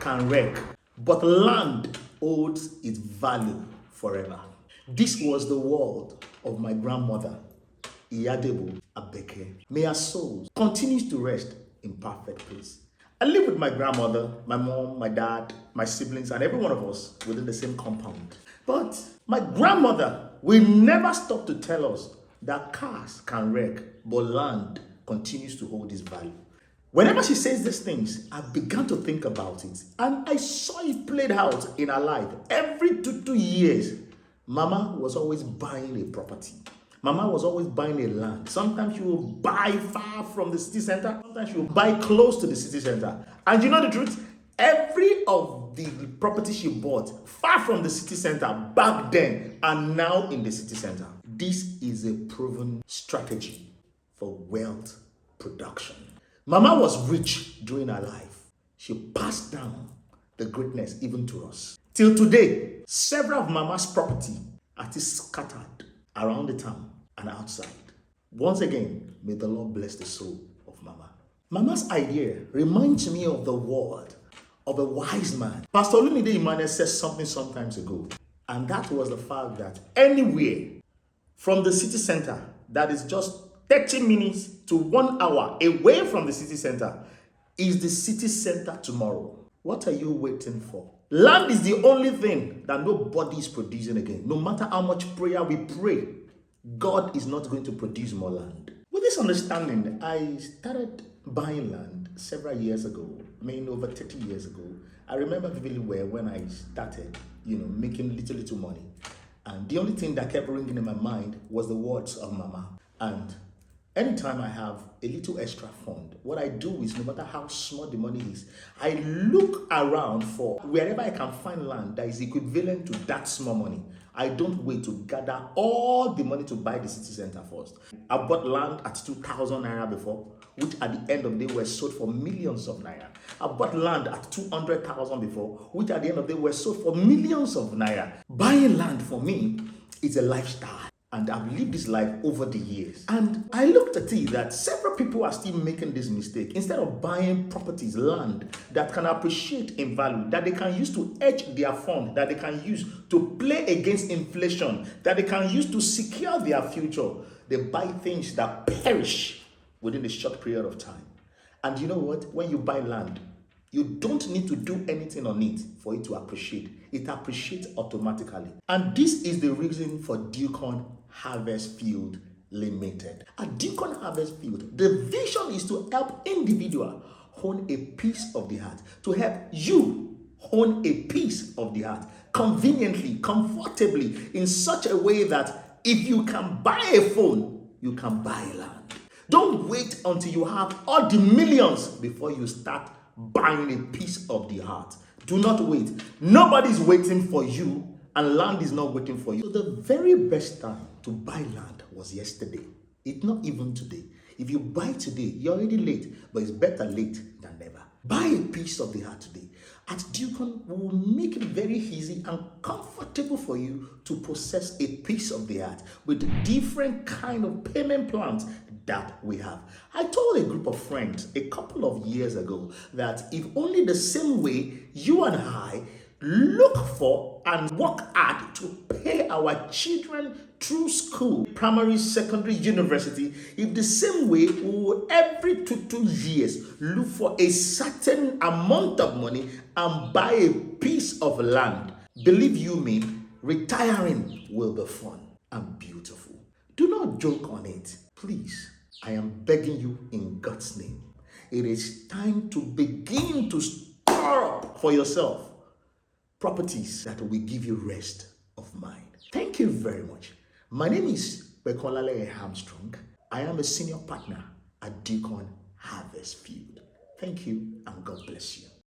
can wreck, but land holds its value forever. This was the world of my grandmother, Iyadebo Abeke. May her soul continues to rest in perfect peace. I live with my grandmother, my mom, my dad, my siblings, and every one of us within the same compound. But my grandmother will never stop to tell us that cars can wreck, but land continues to hold its value. Whenever she says these things, I began to think about it, and I saw it played out in her life. Every 2 years, Mama was always buying a property. Mama was always buying a land. Sometimes she will buy far from the city center. Sometimes she will buy close to the city center. And you know the truth? Every of the property she bought far from the city center back then and now in the city center. This is a proven strategy for wealth production. Mama was rich during her life. She passed down the greatness even to us. Till today, several of Mama's property are still scattered around the town and outside. Once again, may the Lord bless the soul of Mama. Mama's idea reminds me of the word of a wise man. Pastor Olumide Emmanuel said something sometimes ago, and that was the fact that anywhere from the city center that is just 30 minutes to 1 hour away from the city center is the city center tomorrow. What are you waiting for? Land is the only thing that nobody is producing again. No matter how much prayer we pray, God is not going to produce more land. With this understanding, I started buying land several years ago, over 30 years ago. I remember vividly well when I started, making little money. And the only thing that kept ringing in my mind was the words of Mama. And anytime I have a little extra fund, what I do is, no matter how small the money is, I look around for wherever I can find land that is equivalent to that small money. I don't wait to gather all the money to buy the city center first. I bought land at 2,000 naira before, which at the end of the day were sold for millions of naira. I bought land at 200,000 before, which at the end of the day were sold for millions of naira. Buying land for me is a lifestyle. And I've lived this life over the years. And I looked at it that several people are still making this mistake. Instead of buying properties, land that can appreciate in value, that they can use to hedge their fund, that they can use to play against inflation, that they can use to secure their future, they buy things that perish within a short period of time. And you know what? When you buy land, you don't need to do anything on it for it to appreciate. It appreciates automatically. And this is the reason for DeWKON Harvest Field Limited. At DeWKON Harvest Field, the vision is to help individual own a piece of the heart, to help you own a piece of the heart conveniently, comfortably, in such a way that if you can buy a phone, you can buy land. Don't wait until you have all the millions before you start buying a piece of the heart. Do not wait. Nobody's waiting for you, and land is not waiting for you. So the very best time to buy land was yesterday. It's not even today. If you buy today, you're already late, but it's better late than never. Buy a piece of the heart today. At DeWKON, we will make it very easy and comfortable for you to possess a piece of the heart with different kind of payment plans that we have. I told a group of friends a couple of years ago that if only the same way you and I look for and work hard to pay our children through school, primary, secondary, university, if the same way we will every 2 years look for a certain amount of money and buy a piece of land, believe you me, retiring will be fun and beautiful. Do not joke on it, please. I am begging you in God's name. It is time to begin to store up for yourself properties that will give you rest of mind. Thank you very much. My name is DeWKON Armstrong. I am a senior partner at DeWKON Harvest Field. Thank you and God bless you.